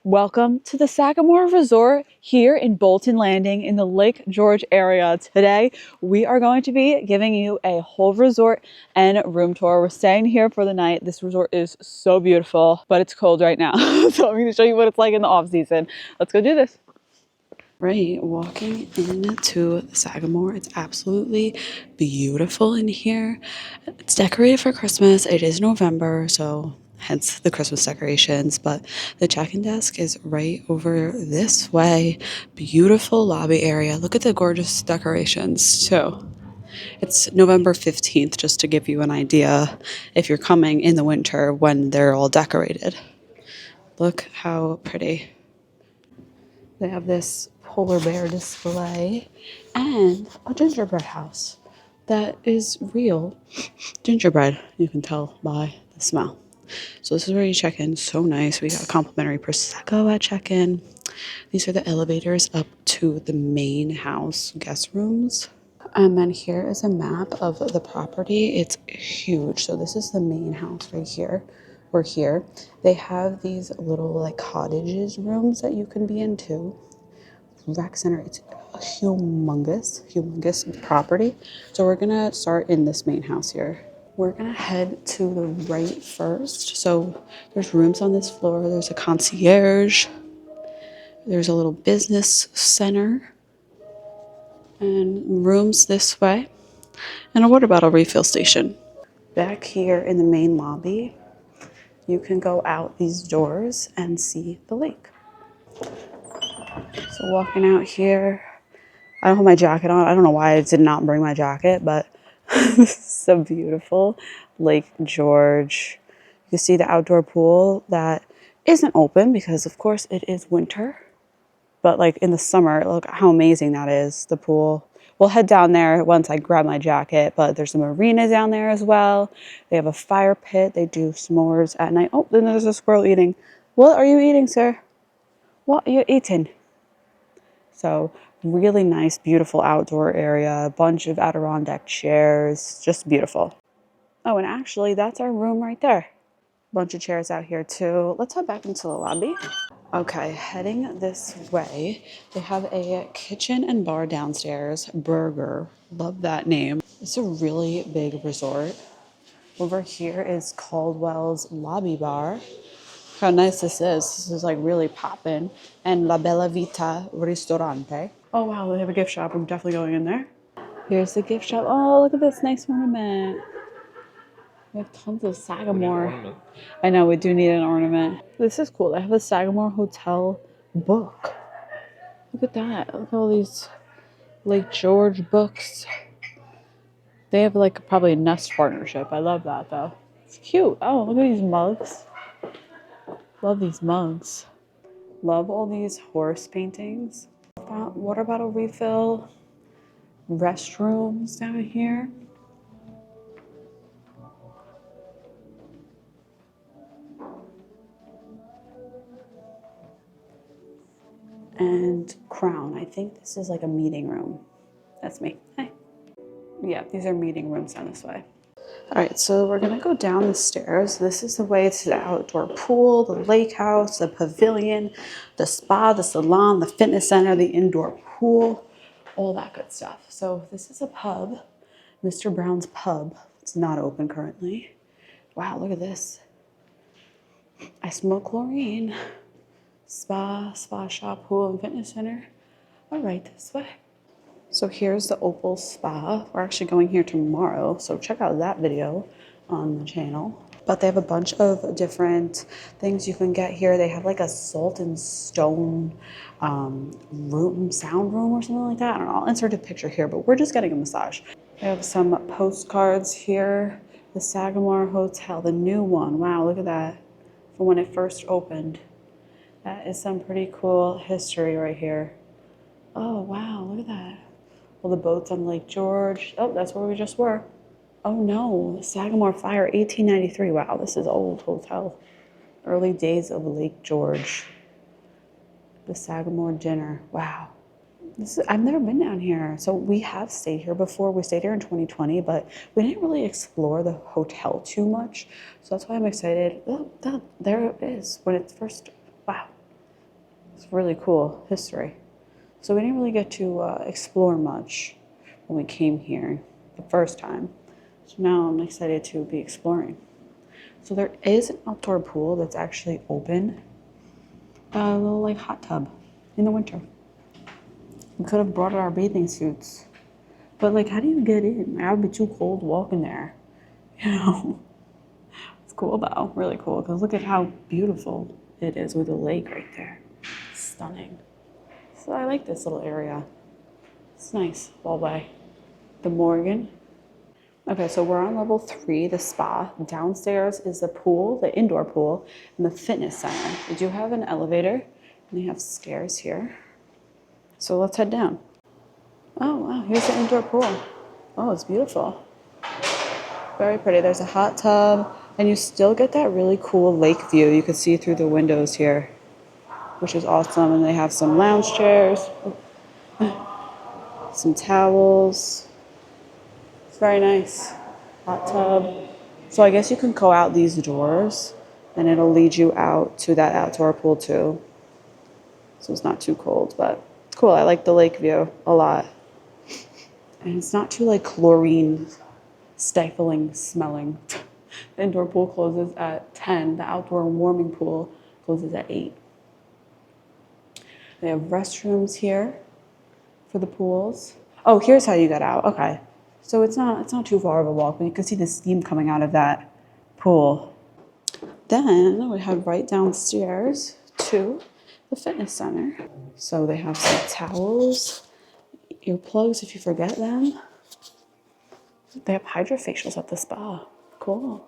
Welcome to the Sagamore Resort here in Bolton Landing in the Lake George area. Today, we are going to be giving you a whole resort and room tour. We're staying here for the night. This resort is so beautiful, but it's cold right now. So I'm going to show you what it's like in the off season. Let's go do this. Right, walking into the Sagamore, it's absolutely beautiful in here. It's decorated for Christmas. It is November, so hence the Christmas decorations, but the check-in desk is right over this way. Beautiful lobby area. Look at the gorgeous decorations too. It's November 15th, just to give you an idea if you're coming in the winter when they're all decorated. Look how pretty. They have this polar bear display and a gingerbread house that is real gingerbread. You can tell by the smell. So this is where you check in. So nice. We got complimentary Prosecco at check-in. These are the elevators up to the main house guest rooms. And then here is a map of the property. It's huge. So this is the main house right here. We're here. They have these little like cottages rooms that you can be in too. Rec center, it's a humongous property. So we're gonna start in this main house here. We're gonna head to the right first. So there's rooms on this floor. There's a concierge. There's a little business center and rooms this way and a water bottle refill station. Back here in the main lobby, you can go out these doors and see the lake. So walking out here, I don't have my jacket on. I don't know why I did not bring my jacket, but this is so beautiful. Lake George. You can see the outdoor pool that isn't open because of course it is winter. But like in the summer, look how amazing that is, the pool. We'll head down there once I grab my jacket, but there's a marina down there as well. They have a fire pit. They do s'mores at night. Oh, then there's a squirrel eating. What are you eating, sir? What are you eating? So really nice, beautiful outdoor area. A bunch of Adirondack chairs. Just beautiful. Oh, and actually, that's our room right there. Bunch of chairs out here too. Let's head back into the lobby. Okay, heading this way, they have a kitchen and bar downstairs. Burger, love that name. It's a really big resort. Over here is Caldwell's Lobby Bar. Look how nice this is. This is like really poppin'. And La Bella Vita Ristorante. Oh wow, they have a gift shop. I'm definitely going in there. Here's the gift shop. Oh, look at this nice ornament. We have tons of Sagamore. I know, we do need an ornament. This is cool. They have a Sagamore Hotel book. Look at that. Look at all these Lake George books. They have like probably a Nest partnership. I love that though. It's cute. Oh, look at these mugs. Love these mugs. Love all these horse paintings. Water bottle refill. Restrooms down here. And Crown. I think this is like a meeting room. That's me. Hi. Yeah, these are meeting rooms down this way. All right, so we're gonna go down the stairs. This is the way to the outdoor pool, the lake house, the pavilion, the spa, the salon, the fitness center, the indoor pool, all that good stuff. So this is a pub, Mr. Brown's Pub. It's not open currently. Wow, look at this. I smell chlorine. Spa shop, pool, and fitness center. All right, this way. So here's the Opal Spa. We're actually going here tomorrow, so check out that video on the channel. But they have a bunch of different things you can get here. They have like a salt and stone sound room or something like that. I don't know, I'll insert a picture here, but we're just getting a massage. They have some postcards here. The Sagamore Hotel, the new one. Wow, look at that. From when it first opened. That is some pretty cool history right here. Oh, wow, look at that. All the boats on Lake George. Oh, that's where we just were. Oh no, the Sagamore Fire, 1893. Wow, this is old hotel. Early days of Lake George. The Sagamore Dinner. Wow. I've never been down here. So we have stayed here before. We stayed here in 2020, but we didn't really explore the hotel too much. So that's why I'm excited. Oh, there it is. When it's first, wow. It's really cool history. So we didn't really get to explore much when we came here the first time. So now I'm excited to be exploring. So there is an outdoor pool that's actually open. A little like hot tub in the winter. We could have brought our bathing suits. But like, how do you get in? I would be too cold walking there. You know? It's cool though, really cool. Because look at how beautiful it is with the lake right there. Stunning. So I like this little area. It's nice, all by the Morgan. Okay, so we're on level 3, the spa. Downstairs is the pool, the indoor pool, and the fitness center. We do have an elevator, and they have stairs here. So let's head down. Oh, wow, here's the indoor pool. Oh, it's beautiful. Very pretty. There's a hot tub, and you still get that really cool lake view. You can see through the windows here, which is awesome. And they have some lounge chairs, some towels. It's very nice. Hot tub. So I guess you can go out these doors, and it'll lead you out to that outdoor pool too. So it's not too cold, but cool. I like the lake view a lot. And it's not too like chlorine stifling smelling. The indoor pool closes at 10. The outdoor warming pool closes at 8. They have restrooms here for the pools. Oh, here's how you get out. Okay. So it's not too far of a walk, but you can see the steam coming out of that pool. Then we head right downstairs to the fitness center. So they have some towels, earplugs if you forget them. They have hydrofacials at the spa. Cool.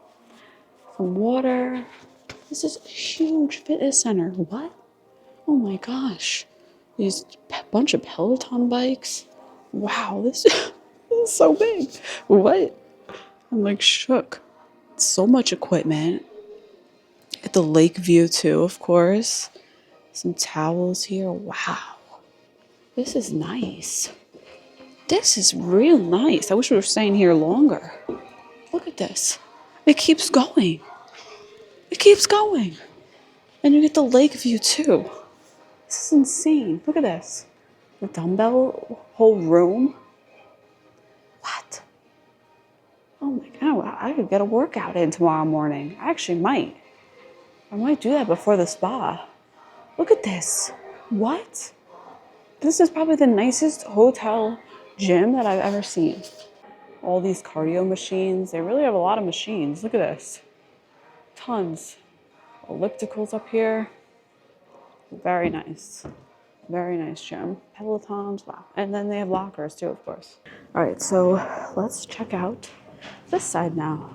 Some water. This is a huge fitness center. What? Oh my gosh. These bunch of Peloton bikes. Wow, this is so big. What? I'm like shook. So much equipment. Get the lake view too, of course. Some towels here. Wow. This is nice. This is real nice. I wish we were staying here longer. Look at this. It keeps going. It keeps going. And you get the lake view too. This is insane. Look at this. The dumbbell whole room. What? Oh my God. I could get a workout in tomorrow morning. I actually might. I might do that before the spa. Look at this. What? This is probably the nicest hotel gym that I've ever seen. All these cardio machines. They really have a lot of machines. Look at this. Tons. Ellipticals up here. Very nice. Very nice gym. Pelotons. Wow. And then they have lockers too, of course. All right, so let's check out this side now.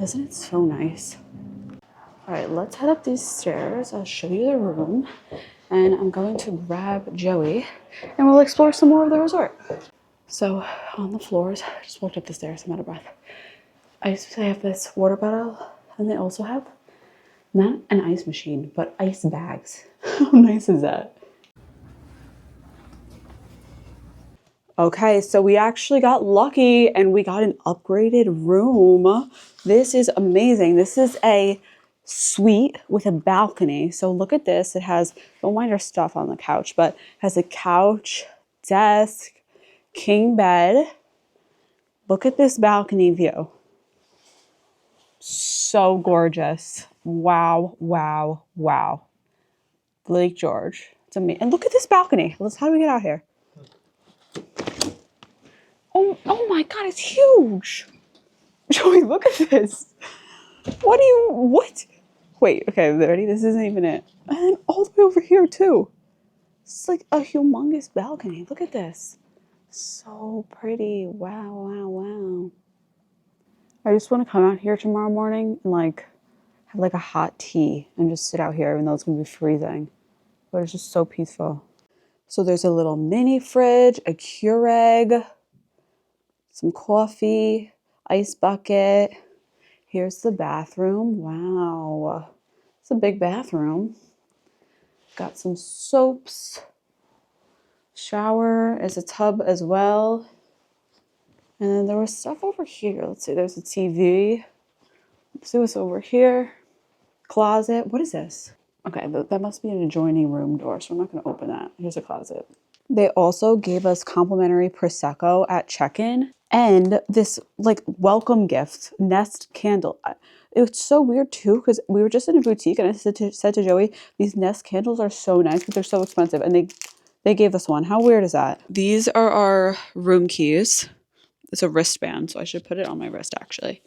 Isn't it so nice? All right, let's head up these stairs. I'll show you the room. And I'm going to grab Joey and we'll explore some more of the resort. So on the floors, I just walked up the stairs, I'm out of breath. I have this water bottle, and they also have not an ice machine, but ice bags. How nice is that? Okay, so we actually got lucky and we got an upgraded room. This is amazing. This is a suite with a balcony. So look at this. It has, don't mind our stuff on the couch, but it has a couch, desk, king bed. Look at this balcony view. So gorgeous. Wow, wow, wow. Lake George. It's amazing. And look at this balcony. How do we get out here? Oh my God, it's huge. Joey, look at this. What? Wait, okay, ready? This isn't even it. And then all the way over here too. It's like a humongous balcony. Look at this. So pretty. Wow, wow, wow. I just want to come out here tomorrow morning and like have like a hot tea and just sit out here even though it's going to be freezing. But it's just so peaceful. So there's a little mini fridge, a Keurig, some coffee, ice bucket. Here's the bathroom. Wow. It's a big bathroom. Got some soaps. Shower is a tub as well. And then there was stuff over here. Let's see, there's a TV. Let's see what's over here. Closet. What is this? Okay, that must be an adjoining room door, so I'm not going to open that. Here's a closet. They also gave us complimentary Prosecco at check-in and this like welcome gift, Nest candle. It was so weird too because we were just in a boutique and I said to Joey, these Nest candles are so nice, but they're so expensive. And they gave us one. How weird is that? These are our room keys. It's a wristband, so I should put it on my wrist actually.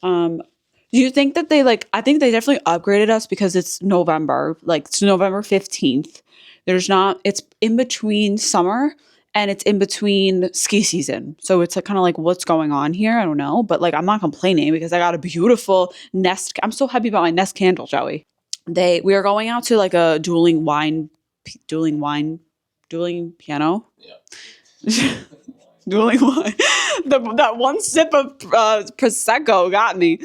Do you think that they like, I think they definitely upgraded us because it's November, like it's November 15th. It's in between summer and it's in between ski season. So it's like kind of like what's going on here? I don't know. But like I'm not complaining because I got a beautiful Nest. I'm so happy about my Nest candle, Joey. We are going out to like a dueling piano. Yeah. Dueling wine. That one sip of Prosecco got me.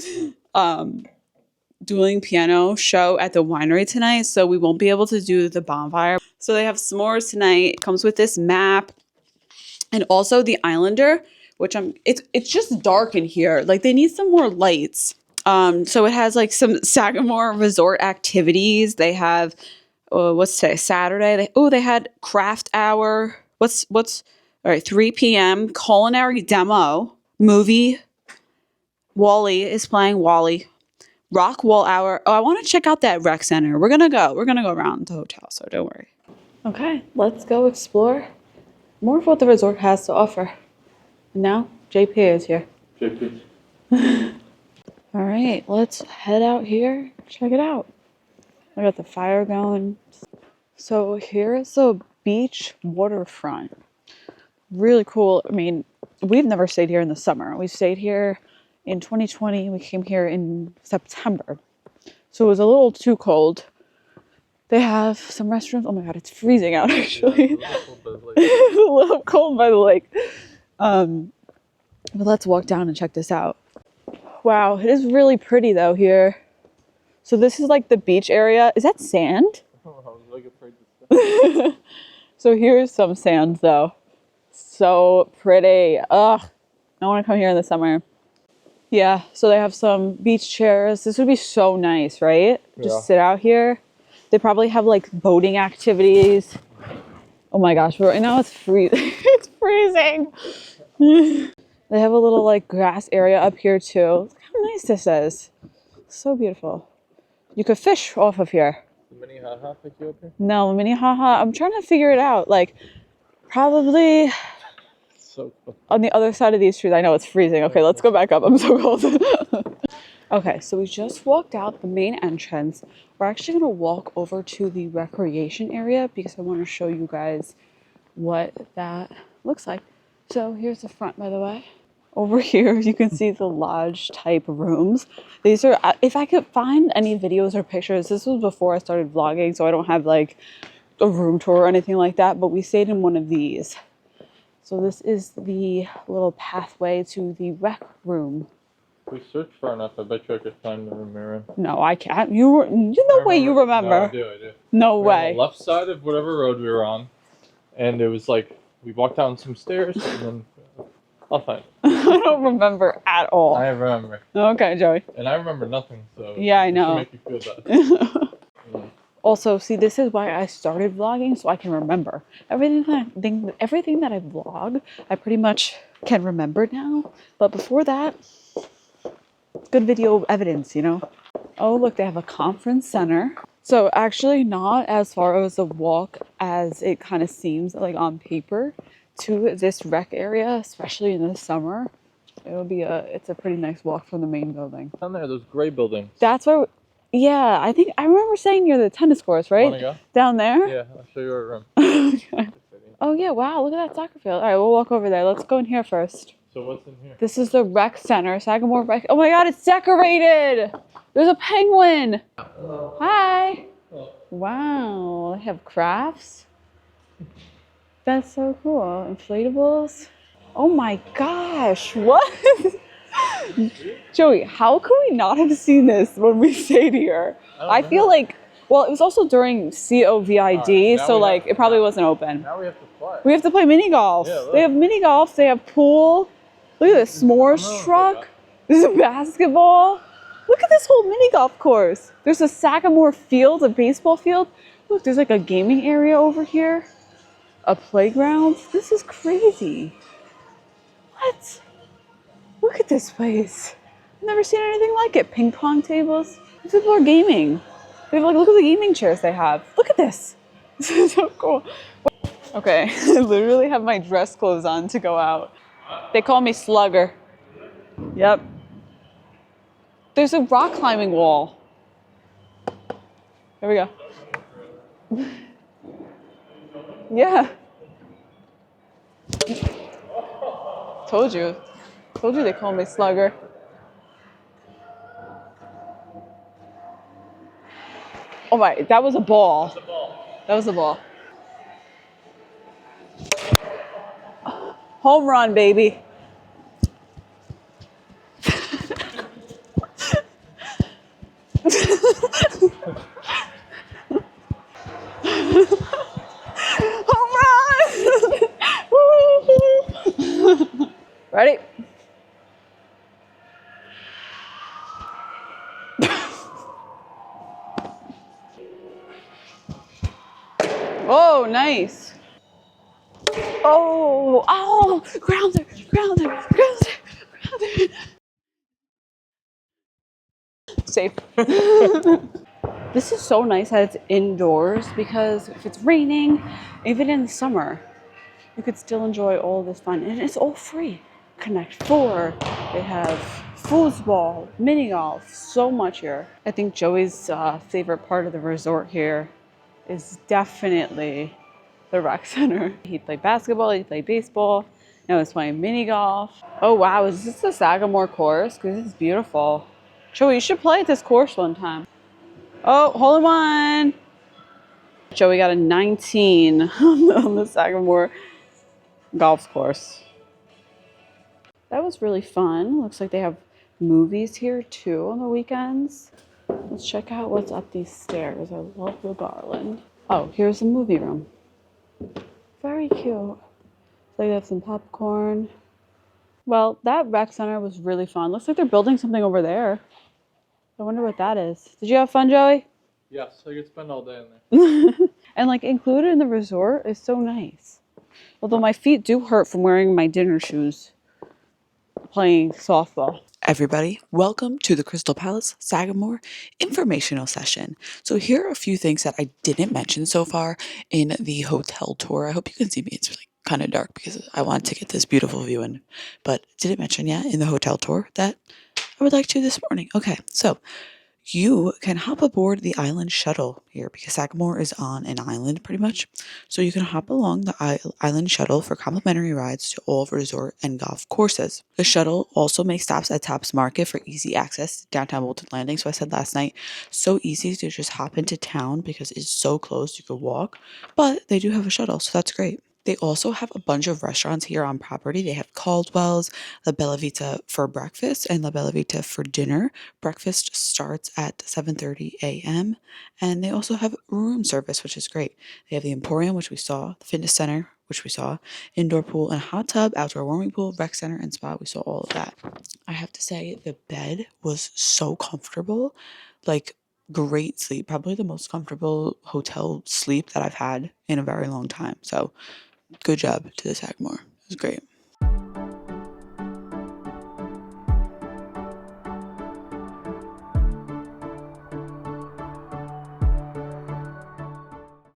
Dueling piano show at the winery tonight, so we won't be able to do the bonfire. So they have s'mores tonight. It comes with this map and also the Islander, which it's just dark in here. Like they need some more lights. So it has like some Sagamore Resort activities. They have what's today? Saturday. They had craft hour. What's all right, 3 p.m. culinary demo movie. Wally is playing Wally. Rock wall hour. Oh, I want to check out that rec center. We're gonna go around the hotel, so don't worry. Okay, let's go explore more of what the resort has to offer. And now JP is here. JP. All right, let's head out here. Check it out. I got the fire going. So here's the beach waterfront. Really cool. I mean, we've never stayed here in the summer. We stayed here in 2020. We came here in September. So it was a little too cold. They have some restrooms. Oh my God, it's freezing out actually. Yeah, it's a little cold by the lake. But let's walk down and check this out. Wow, it is really pretty though here. So this is like the beach area. Is that sand? I was like afraid to say. So here's some sand though. So pretty. Ugh, I want to come here in the summer. Yeah, so they have some beach chairs. This would be so nice, right? Yeah. Just sit out here. They probably have like boating activities. Oh my gosh, but right now it's freezing. It's freezing. They have a little like grass area up here too. Look how nice this is. So beautiful. You could fish off of here. The mini haha pick you up here? No, mini haha. I'm trying to figure it out. Like probably so cool. On the other side of these trees. I know it's freezing. Okay, let's go back up. I'm so cold. Okay, so we just walked out the main entrance. We're actually going to walk over to the recreation area because I want to show you guys what that looks like. So here's the front, by the way. Over here, you can see the lodge type rooms. These are, if I could find any videos or pictures, this was before I started vlogging, so I don't have like a room tour or anything like that, but we stayed in one of these. So this is the little pathway to the rec room. If we search far enough, I bet you I could find the room we're in. No, I can't. You no way you remember. No, I do. No way. Way. On the left side of whatever road we were on, and it was like, we walked down some stairs, and then I'll find it. I don't remember at all. I remember. Okay, Joey. And I remember nothing, so yeah, I know. Make you feel bad. Yeah. Also, see, this is why I started vlogging, so I can remember everything that I vlog. I pretty much can remember now. But before that, good video evidence, you know. Oh, look, they have a conference center. So actually, not as far as a walk as it kind of seems like on paper to this rec area, especially in the summer. It's a pretty nice walk from the main building. Down there, those gray buildings. That's where. Yeah, I think I remember saying near the tennis courts, right? Wanna go? Down there? Yeah, I'll show you our room. Okay. Oh yeah, wow, look at that soccer field. All right, we'll walk over there. Let's go in here first. So what's in here? This is the rec center, Sagamore Rec. Oh my God, it's decorated! There's a penguin! Hello. Hi! Hello. Wow, they have crafts. That's so cool. Inflatables. Oh my gosh, what? Joey, how could we not have seen this when we stayed here? I feel like, well, it was also during COVID, so like it probably wasn't open. Now we have to play. We have to play mini golf. Yeah, they have mini golf. They have pool. Look at this s'mores truck. This is a basketball. Look at this whole mini golf course. There's a Sagamore field, a baseball field. Look, there's like a gaming area over here. A playground. This is crazy. What? Look at this place. I've never seen anything like it. Ping pong tables. These people are gaming. They have like, look at the gaming chairs they have. Look at this. This is so cool. Okay, I literally have my dress clothes on to go out. They call me Slugger. Yep. There's a rock climbing wall. There we go. Yeah. Told you. Told you they call me Slugger. Oh my, that was a ball. That was a ball. Home run, baby. Home run! Ready? Oh, nice. Oh, grounder, grounder, grounder, grounder. Safe. This is so nice that it's indoors because if it's raining, even in the summer, you could still enjoy all this fun. And it's all free. Connect Four, they have foosball, mini golf, so much here. I think Joey's favorite part of the resort here is definitely the rec center. He played basketball, he played baseball, now he's playing mini golf. Oh wow, is this the Sagamore course? Because this is beautiful. Joey, you should play at this course one time. Oh, hole in one. Joey got a 19 on the Sagamore golf course. That was really fun. Looks like they have movies here too on the weekends. Let's check out what's up these stairs. I love the garland. Oh, here's the movie room. Very cute. So they have some popcorn. Well, that rec center was really fun. Looks like they're building something over there. I wonder what that is. Did you have fun, Joey? Yes, I could spend all day in there. And like included in the resort is so nice. Although my feet do hurt from wearing my dinner shoes playing softball. Everybody, welcome to the Krystal Palace Sagamore informational session. So here are a few things that I didn't mention so far in the hotel tour. I hope you can see me. It's really kind of dark because I wanted to get this beautiful view in, but didn't mention yet in the hotel tour that I would like to this morning. Okay, so you can hop aboard the island shuttle here because Sagamore is on an island pretty much. So you can hop along the island shuttle for complimentary rides to all resort and golf courses. The shuttle also makes stops at Tops Market for easy access to downtown Bolton Landing. So I said last night, so easy to just hop into town because it's so close you could walk, but they do have a shuttle, so that's great. They also have a bunch of restaurants here on property. They have Caldwell's, La Bella Vita for breakfast, and La Bella Vita for dinner. Breakfast starts at 7:30 a.m. And they also have room service, which is great. They have the Emporium, which we saw, the Fitness Center, which we saw, indoor pool and hot tub, outdoor warming pool, rec center, and spa. We saw all of that. I have to say, the bed was so comfortable. Like, great sleep. Probably the most comfortable hotel sleep that I've had in a very long time. So, good job to the Sagamore. It was great.